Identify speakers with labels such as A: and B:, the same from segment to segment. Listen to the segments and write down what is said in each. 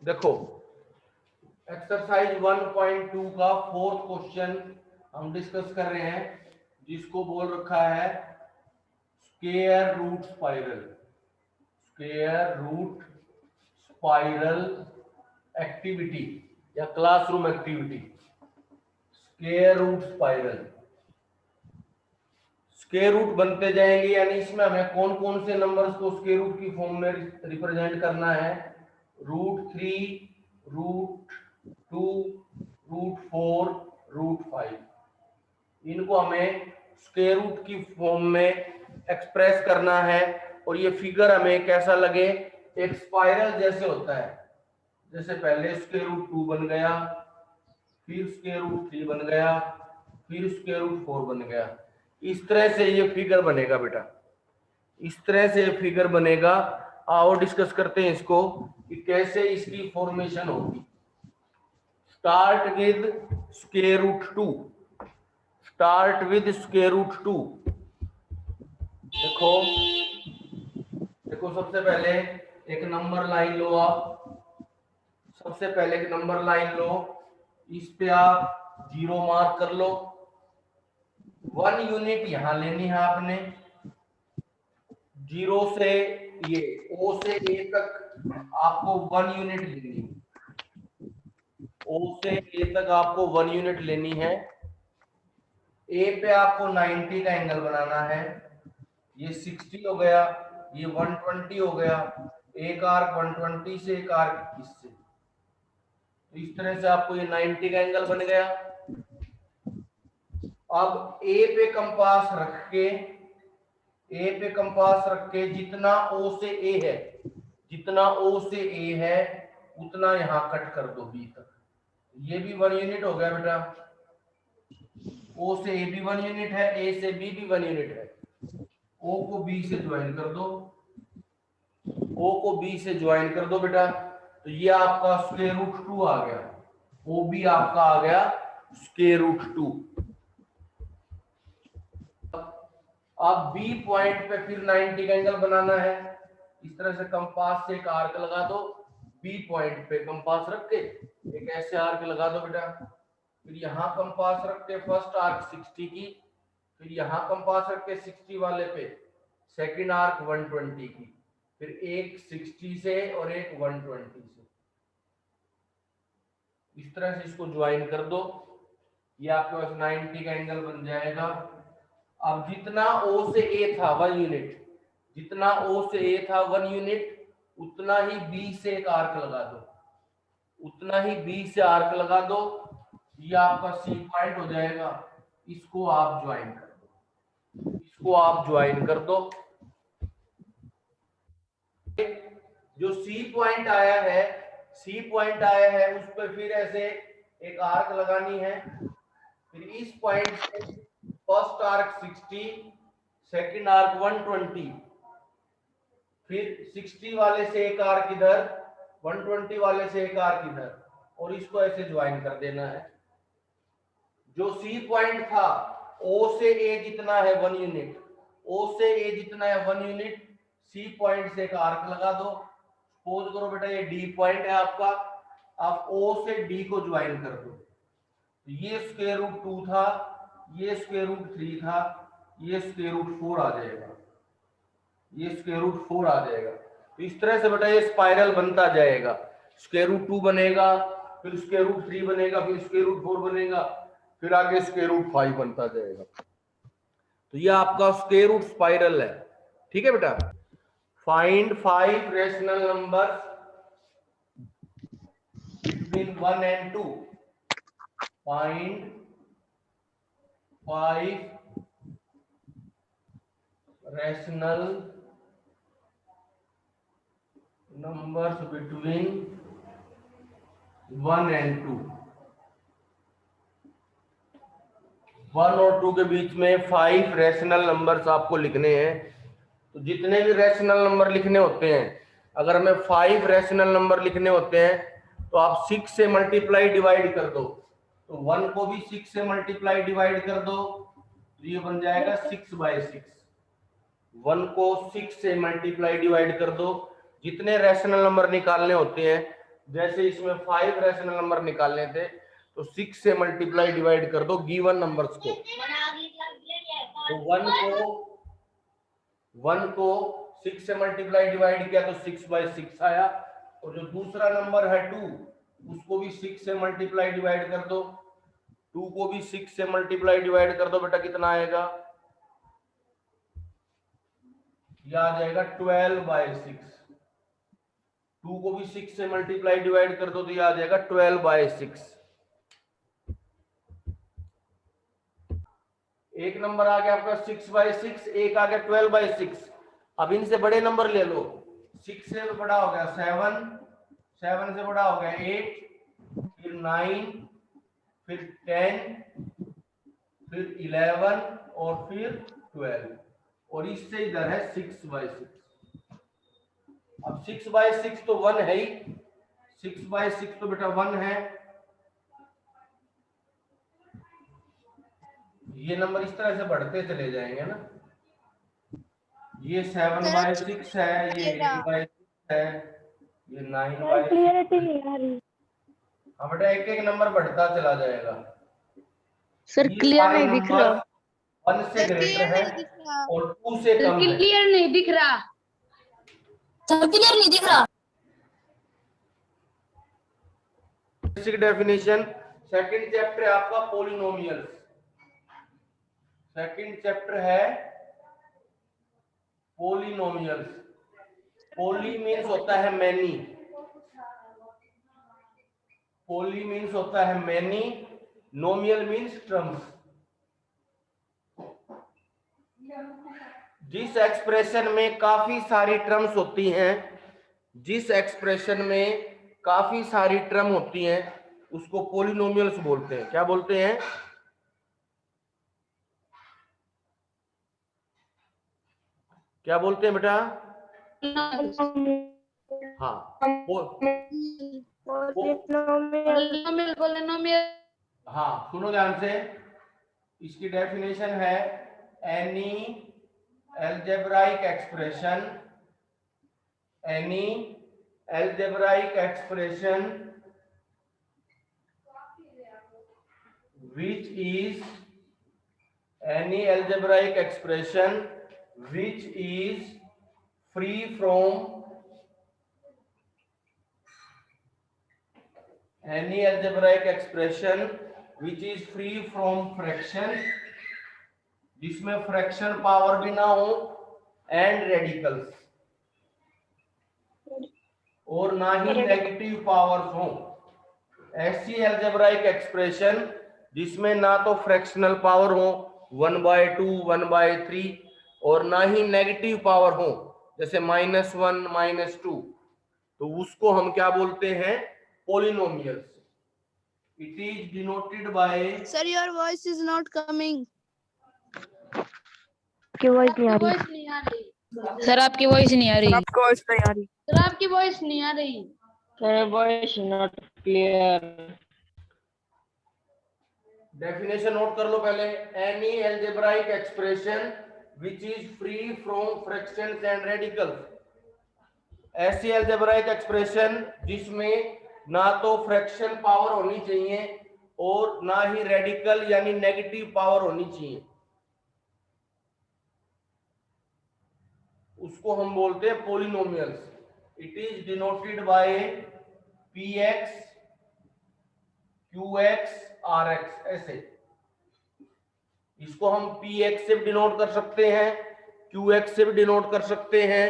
A: देखो एक्सरसाइज 1.2 का fourth question हम डिस्कस कर रहे हैं, जिसको बोल रखा है square root spiral. Square root spiral activity या classroom activity. Square root spiral, square root बनते जाएंगे, यानी इसमें हमें कौन कौन से नंबर्स को स्क्वायर रूट की फॉर्म में रिप्रेजेंट करना है। √3, √2, √4, √5, इनको हमें स्क्वायर रूट की फॉर्म में एक्सप्रेस करना है। और ये फिगर हमें कैसा लगे, एक स्पाइरल जैसे होता है, जैसे पहले √2 बन गया, फिर √3 बन गया, फिर √4 बन गया। इस तरह से ये फिगर बनेगा बेटा, इस तरह से ये फिगर बनेगा। आओ डिस्कस करते हैं इसको कि कैसे इसकी फॉर्मेशन होगी। Start with √2, start with √2। देखो देखो सबसे पहले एक नंबर लाइन लो आप, सबसे पहले एक नंबर लाइन लो, इस पे आप 0 मार्क कर लो। 1 यूनिट यहां लेनी है आपने, 0 से ये O से A तक आपको 1 यूनिट लेनी है। O से A तक आपको 1 यूनिट लेनी है। A पे आपको 90 का एंगल बनाना है, ये 60 हो गया, ये 120 हो गया, एक आर्क 120 से, एक आर्क इससे, तो इस तरह से आपको ये 90 का एंगल बन गया। अब A पे कंपास रख के, A पे कंपास रख के जितना O से A है, जितना O से A है उतना यहां कट कर दो B तक। ये भी 1 यूनिट हो गया बेटा, O से A भी 1 यूनिट है, A से B भी 1 यूनिट है। O को B से ज्वाइन कर दो, O को B से ज्वाइन कर दो बेटा, तो ये आपका √2 आ गया। OB आपका आ गया √2। अब B पॉइंट पे फिर 90 का एंगल बनाना है। इस तरह से कंपास से एक आर्क लगा दो, B पॉइंट पे कंपास रख के एक ऐसे आर्क लगा दो बेटा। फिर यहाँ कंपास रख के फर्स्ट आर्क 60 की, फिर यहाँ कंपास रख के 60 वाले पे सेकंड आर्क 120 की, फिर एक 60 से और एक 120 से। इस तरह से इसको ज्वाइन कर दो, ये आपके पास 90 का एंगल बन जाएगा। अब जितना O से A था 1 यूनिट, जितना O से A था 1 यूनिट, उतना ही B से एक आर्क लगा दो, उतना ही B से आर्क लगा दो, ये आपका C पॉइंट हो जाएगा। इसको आप ज्वाइन कर दो, इसको आप ज्वाइन कर दो। जो C पॉइंट आया है, C पॉइंट आया है, उस पर फिर ऐसे एक आर्क लगानी है। फिर इस पॉइंट से फर्स्ट आर्क 60, सेकंड आर्क 120, फिर 60 वाले से एक आर्क इधर, 120 वाले से एक आर्क इधर, और इसको ऐसे ज्वाइन कर देना है। जो C पॉइंट था, O से A जितना है 1 यूनिट, O से A जितना है 1 यूनिट, C पॉइंट से एक आर्क लगा दो। सपोज करो बेटा ये D पॉइंट है आपका, आप O से D को ज्वाइन कर दो। ये √2 था, ये √3 था, ये √4 आ जाएगा, ये √4 आ जाएगा। तो इस तरह से बेटा ये स्पाइरल बनता जाएगा। √2 बनेगा, फिर √3 बनेगा, फिर √4 बनेगा, फिर आगे √5 बनता जाएगा। तो ये आपका स्क्वायर रूट स्पाइरल है। ठीक है बेटा। Find 5 rational numbers between 1 and 2। Find 5 rational numbers between 1 and 2। 1 और 2 के बीच में 5 रैशनल नंबर्स आपको लिखने हैं। तो जितने भी रैशनल नंबर लिखने होते हैं, अगर हमें 5 रैशनल नंबर लिखने होते हैं तो आप 6 से मल्टीप्लाई डिवाइड कर दो। तो 1 को भी 6 से मल्टीप्लाई डिवाइड कर दो, तो ये बन जाएगा 6/6। 1 को 6 से मल्टीप्लाई डिवाइड कर दो। जितने रैशनल नंबर निकालने होते हैं जैसे इसमें 5 रैशनल नंबर निकालने थे तो 6 से मल्टीप्लाई डिवाइड कर दो गिवन नंबर्स को। तो 1 को 6 से मल्टीप्लाई डिवाइड किया तो 6/6 आया, और जो दूसरा नंबर है 2 उसको भी 6 से मल्टीप्लाई डिवाइड कर दो, 2 को भी 6 से मल्टीप्लाई डिवाइड कर दो, बेटा कितना आएगा? यह आ जाएगा 12/6। 2 को भी 6 से मल्टीप्लाई डिवाइड कर दो तो यह आ जाएगा 12/6। एक नंबर आ गया आपका 6/6, एक आ गया 12/6। अब इनसे बड़े नंबर ले लो। 6 से बड़ा हो गया 7, 7 से बड़ा हो गया 8, फिर 9, फिर 10, फिर 11 और फिर 12, और इससे इधर है 6/6। अब 6/6 तो 1 है ही, 6/6 तो बेटा 1 है। ये नंबर इस तरह से बढ़ते चले जाएंगे ना, ये 7/6 है, ये 8/6 है, ये 9/6।
B: क्लियरिटी नहीं आ रही
A: हाँ बेटा, एक एक नंबर बढ़ता चला जाएगा।
B: सर,
A: ये
B: क्लियर
A: सारे
B: नहीं दिख
A: नंबर
B: रहा
A: 1 से ग्रेटर है और 2 से कम है।
B: क्लियर नहीं दिख रहा सर, क्लियर नहीं दिख रहा।
A: Basic definition. सेकंड चैप्टर है आपका पॉलिनोमियल्स। सेकंड चैप्टर है पॉलिनोमियल्स। पॉली मीन्स होता है मैनी, पॉली मीन्स होता है मैनी, नोमियल मीन्स टर्म्स। जिस एक्सप्रेशन में काफी सारी टर्म्स होती हैं, जिस एक्सप्रेशन में काफी सारी टर्म होती हैं उसको पॉलिनोमियल्स बोलते हैं। क्या बोलते हैं? क्या बोलते हैं बेटा? हाँ, हाँ सुनो ध्यान से, इसकी डेफिनेशन है any algebraic expression, any algebraic expression which is any algebraic expression which is free from any algebraic expression which is free from fraction, जिसमें फ्रैक्शन पावर भी ना हो, एंड रेडिकल्स, और ना ही नेगेटिव पावर्स हो। ऐसी अलजेब्राइक एक्सप्रेशन जिसमें ना तो फ्रैक्शनल पावर हो 1/2, 1/3, और ना ही नेगेटिव पावर हो जैसे -1, -2, तो उसको हम क्या बोलते हैं? Polynomials. It is denoted by.
C: Sir, your voice is not coming.
B: आपकी वॉइस नहीं आ रही
C: सर, आपकी वॉइस नहीं आ रही।
B: आपकी वॉइस नहीं आ रही
C: सर, आपकी वॉइस नहीं आ रही।
B: Sir, voice not clear.
A: Definition note कर लो पहले। Any algebraic expression which is free from fractions and radicals. ऐसी अलजेब्राइक एक्सप्रेशन जिसमें ना तो फ्रैक्शन पावर होनी चाहिए और ना ही रेडिकल यानी नेगेटिव पावर होनी चाहिए, उसको हम बोलते हैं polynomials. It is denoted by px, qx, rx। ऐसे इसको हम px से भी डिनोट कर सकते हैं, qx से भी डिनोट कर सकते हैं,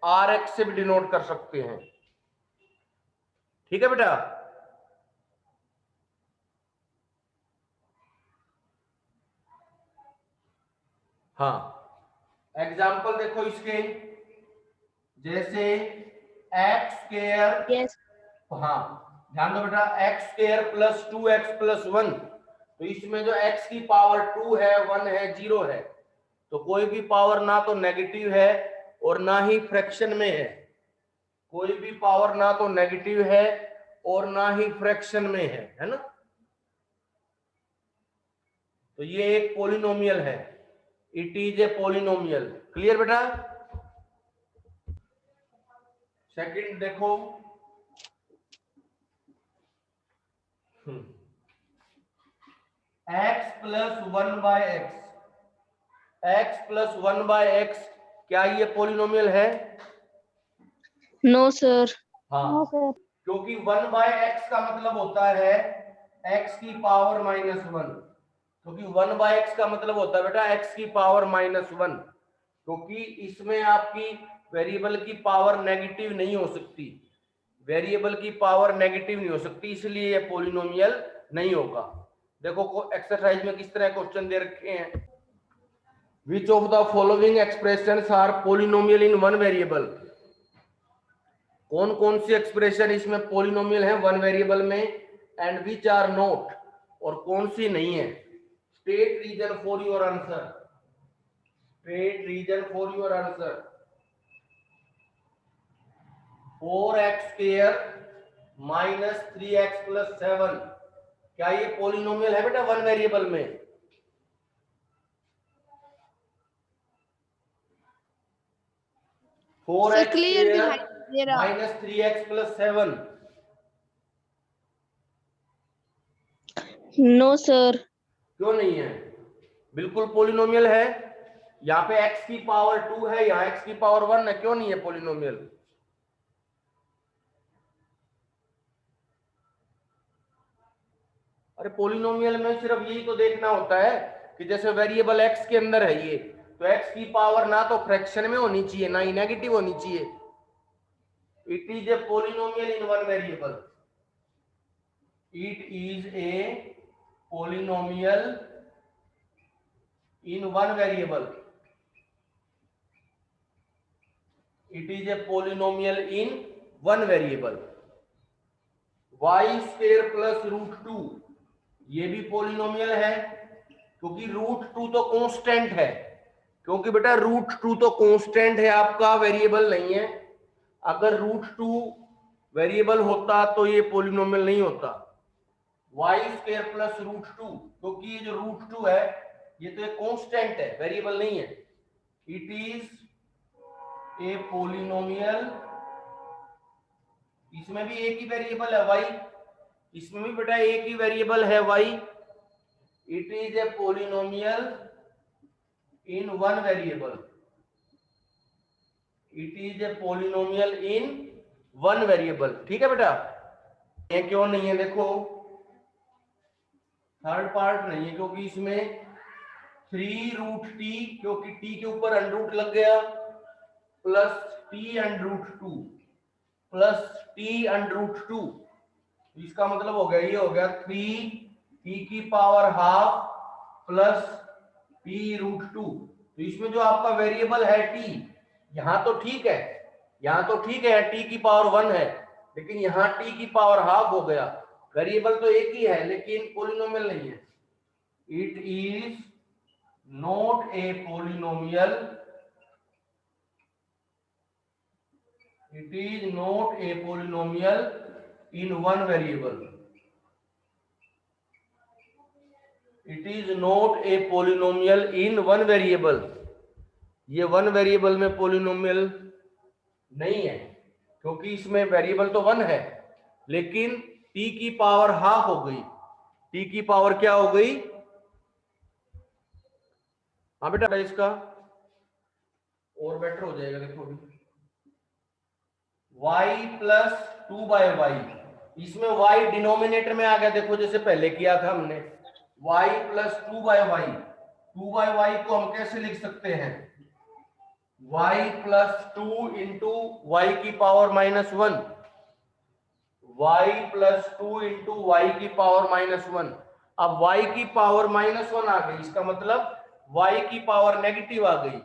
A: rx से भी डिनोट कर सकते हैं। ठीक है बेटा? हाँ, एग्जाम्पल देखो इसके, जैसे एक्स स्क्वायर।
C: Yes.
A: हाँ ध्यान दो बेटा, x square plus 2x plus 1, तो इसमें जो x की पावर 2 है, 1 है, 0 है, तो कोई भी पावर ना तो नेगेटिव है और ना ही फ्रैक्शन में है। कोई भी पावर ना तो नेगेटिव है और ना ही फ्रैक्शन में है ना? तो ये एक पॉलिनोमियल है। It is a polynomial. Clear बेटा? सेकंड देखो, x plus 1/x, x plus 1/x, क्या ये पॉलिनोमियल है?
C: No, sir.
A: हाँ, क्योंकि 1/x का मतलब होता है x की पावर -1, क्योंकि 1/x का मतलब होता है बेटा x की पावर -1, क्योंकि इसमें आपकी वेरिएबल की पावर नेगेटिव नहीं हो सकती, वेरिएबल की पावर नेगेटिव नहीं हो सकती, इसलिए ये पॉलिनोमियल नहीं होगा। देखो एक्सरसाइज में किस तरह क्वेश्चन दे रखे हैं, which of the following expressions are polynomial in one variable, कौन कौन सी एक्सप्रेशन इसमें पॉलिनोमियल है वन वेरिएबल में, एंड विच आर नॉट, और कौन सी नहीं है। State reason for your answer, state reason for your answer. 4x² minus 3x plus 7, क्या ये पॉलिनोमियल है बेटा वन वेरिएबल में?
C: Sir, clear the height.
A: Minus 3x plus 7,
C: No, sir.
A: क्यों नहीं है? बिल्कुल पॉलिनोमियल है, यहाँ पे x की पावर 2 है, यहाँ x की पावर 1 है, क्यों नहीं है पॉलिनोमियल? अरे पॉलिनोमियल में सिर्फ यही तो देखना होता है कि जैसे वेरिएबल x के अंदर है ये, तो x की पावर ना तो फ्रैक्शन में होनी चाहिए ना ही नेगेटिव होनी चाहिए। It is a polynomial in one variable, it is a polynomial in one variable, it is a polynomial in one variable. y² plus √2, ये भी पॉलिनोमियल है, क्योंकि √2 तो कांस्टेंट है, क्योंकि बेटा √2 तो कांस्टेंट है आपका, वेरिएबल नहीं है। अगर √2 वेरिएबल होता तो ये पॉलिनोमियल नहीं होता। y² प्लस √2, क्योंकि ये जो √2 है ये तो एक कांस्टेंट है, वेरिएबल नहीं है। इट इज ए पॉलिनोमियल, इसमें भी एक ही वेरिएबल है y, इसमें भी बेटा एक ही वेरिएबल है y। It is a polynomial in one variable, it is a polynomial in one variable, ठीक है बेटा। ये क्यों नहीं है? देखो थर्ड पार्ट नहीं है, क्योंकि इसमें 3√t, क्योंकि t के ऊपर अंडरूट लग गया, प्लस t√2 प्लस t√2, इसका मतलब हो गया, ये हो गया 3t की पावर हाफ प्लस t√2। तो इसमें जो आपका वेरिएबल है t, यहां तो ठीक है, यहां तो ठीक है t की पावर 1 है, लेकिन यहां t की पावर हाफ हो गया, वेरिएबल तो एक ही है लेकिन पॉलिनोमियल नहीं है। It is not a polynomial, it is not a polynomial in one variable, it is not a polynomial in one variable, ये वन वेरिएबल में पॉलिनोमियल नहीं है, क्योंकि इसमें वेरिएबल तो 1 है लेकिन t की पावर हाफ हो गई, t की पावर क्या हो गई? हाँ बेटा इसका और बेटर हो जाएगा, देखो y प्लस 2/y, इसमें y डिनोमिनेटर में आ गया, देखो जैसे पहले किया था हमने, y प्लस 2/y, 2/y को हम कैसे लिख सकते हैं? y प्लस 2 इंटू वाई की power -1, y plus 2 into y की पावर -1। अब y की पावर -1 आ गई, इसका मतलब y की पावर नेगेटिव आ गई।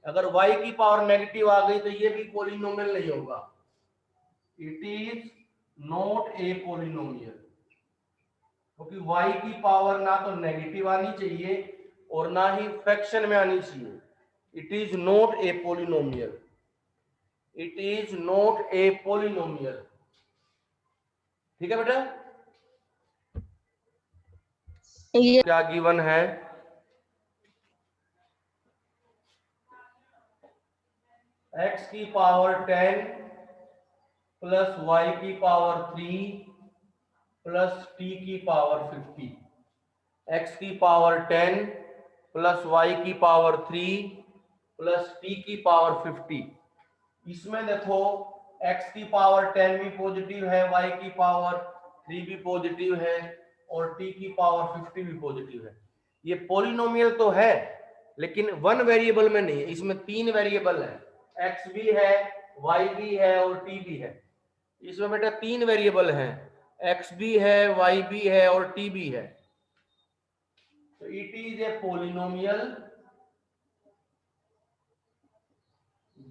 A: अगर y की पावर नेगेटिव आ गई तो ये भी पॉलिनोमियल नहीं होगा, it is not a polynomial, क्योंकि y की पावर ना तो नेगेटिव आनी चाहिए और ना ही फ्रैक्शन में आनी चाहिए। It is not a polynomial, it is not a polynomial, ठीक है बेटा।
C: Yes.
A: क्या गिवन है? x की पावर 10 प्लस y की पावर 3 प्लस टी की पावर 50, x की पावर 10 प्लस y की पावर 3 प्लस t की पावर 50। इसमें देखो x की पावर 10 भी पॉजिटिव है, y की पावर 3 भी पॉजिटिव है और t की पावर 50 भी पॉजिटिव है। ये पॉलिनोमियल तो है लेकिन वन वेरिएबल में नहीं है, इसमें 3 वेरिएबल है, x भी है, y भी है और t भी है। इसमें बेटा 3 वेरिएबल हैं, x भी है, y भी है और t भी है। तो it is a polynomial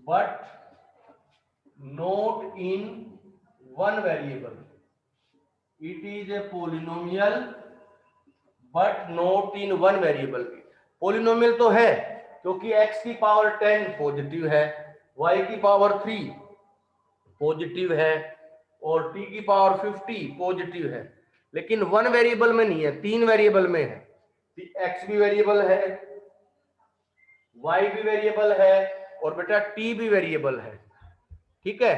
A: but not in one variable. It is a polynomial but not in one variable. polynomial तो है क्योंकि x की पावर 10 पॉजिटिव है, y की पावर 3 पॉजिटिव है और t की पावर 50 पॉजिटिव है, लेकिन वन वेरिएबल में नहीं है, 3 वेरिएबल में है। x भी वेरिएबल है, y भी वेरिएबल है और बेटा t भी वेरिएबल है। ठीक है,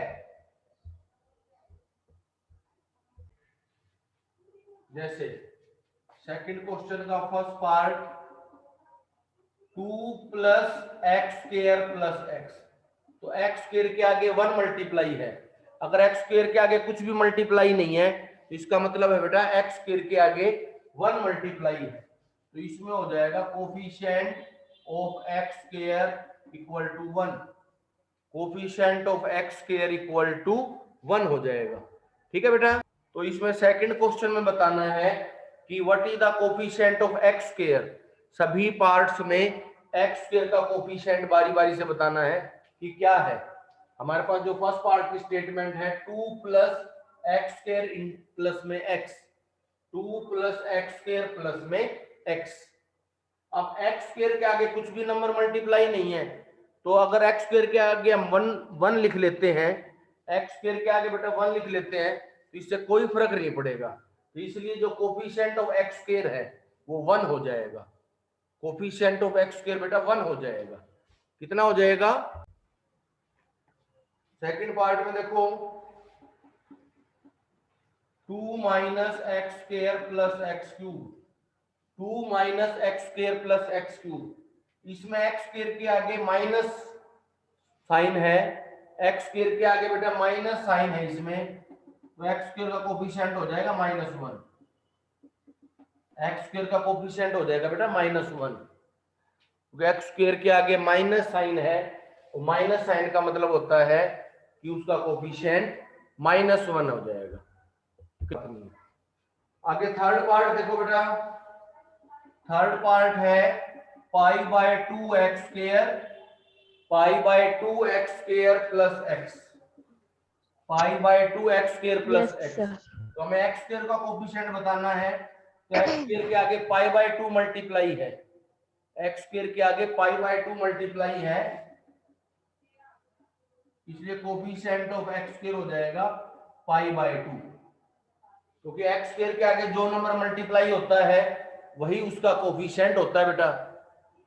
A: जैसे सेकंड क्वेश्चन का first part 2 plus x square plus x, तो एक्स स्क्वायर के आगे 1 मल्टीप्लाई है, अगर एक्स स्क्वायर के आगे कुछ भी मल्टीप्लाई नहीं है तो इसका मतलब है बेटा एक्स स्क्वायर के आगे 1 मल्टीप्लाई है, तो इसमें हो जाएगा coefficient of x square equal to 1, coefficient of x square equal to 1 हो जाएगा। ठीक है बेटा, तो इसमें सेकंड क्वेश्चन में बताना है कि what is the coefficient of x square, सभी पार्ट्स में एक्स स्क्वायर का कोफिशिएंट बारी बारी से बताना है कि क्या है। हमारे पास जो फर्स्ट पार्ट की स्टेटमेंट है 2 प्लस एक्स स्क्वायर प्लस में x, 2 plus x square plus में एक्स। अब एक्स स्क्वायर के आगे कुछ भी नंबर मल्टीप्लाई नहीं है, तो अगर एक्स स्क्वायर के आगे हम वन लिख लेते हैं, एक्स स्क्वायर के आगे बेटा 1 लिख लेते हैं तो इससे कोई फर्क नहीं पड़ेगा, तो इसलिए जो कोफिशिएंट ऑफ एक्स स्क्वायर है वो 1 हो जाएगा, कोफिशिएंट ऑफ एक्स स्क्वायर बेटा 1 हो जाएगा। कितना हो जाएगा? सेकंड पार्ट में देखो 2 minus x square plus x cube, 2 minus x square plus x cube, इसमें एक्स स्क्वायर के आगे माइनस साइन है, एक्स स्क्वायर के आगे बेटा माइनस साइन है इसमें, तो एक्स स्क्वायर का कोफिशिएंट हो जाएगा -1, एक्स स्क्वायर का कोफिशिएंट हो जाएगा बेटा -1, क्योंकि एक्स स्क्वायर के आगे माइनस साइन है, तो माइनस साइन का मतलब होता है कि उसका कोफिशिएंट -1 हो जाएगा। आगे थर्ड पार्ट देखो बेटा, थर्ड पार्ट है पाई by 2 x square, pi by 2 x square plus x, pi by 2 x square plus x. तो हमें एक्स स्क्वायर का कोफिशिएंट बताना है, तो एक्स स्क्वायर के आगे पाई बाय 2 मल्टीप्लाई है, एक्स स्क्वायर के आगे पाई बाय 2 मल्टीप्लाई है, इसलिए कोफिशिएंट ऑफ एक्स स्क्वायर हो जाएगा पाई बाय 2, क्योंकि एक्स स्क्वायर के आगे जो नंबर मल्टीप्लाई होता है वही उसका कोफिशिएंट होता है बेटा।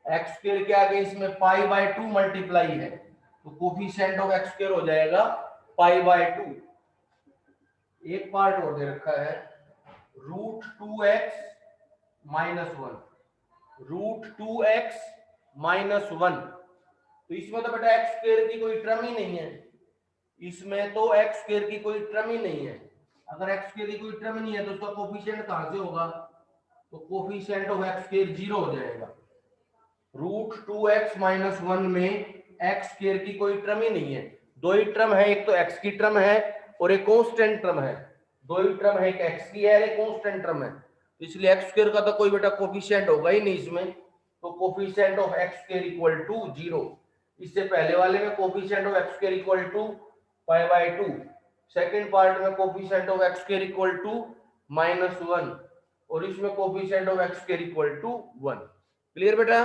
A: एक्स स्क्वायर के आगे इसमें पाई बाय 2 मल्टीप्लाई है, तो कोफिशिएंट ऑफ एक्स स्क्वायर हो जाएगा पाई बाय 2। एक पार्ट और दे रखा है √2x -1, √2x -1, तो इसमें तो बेटा एक्स स्क्वायर की कोई टर्म ही नहीं है, इसमें तो एक्स स्क्वायर की कोई टर्म ही नहीं है, अगर एक्स स्क्वायर की कोई टर्म नहीं है तो उसका कोफिशिएंट कहां से होगा, तो कोफिशिएंट ऑफ एक्स स्क्वायर 0 हो जाएगा। √2x -1 में एक्स स्क्वायर की कोई टर्म ही नहीं है, दो ही टर्म है, एक तो एक्स की टर्म है और एक कांस्टेंट टर्म है, दो ही टर्म है, एक एक्स की है एक कांस्टेंट टर्म है, इसलिए एक्स स्क्वायर का तो कोई बेटा कोफिशिएंट होगा ही नहीं इसमें, तो coefficient of x square equal to 0। इससे पहले वाले में coefficient of x square equal to pi by 2, second part में coefficient of x square equal to -1 और इसमें coefficient of x square equal to 1। Clear बेटा?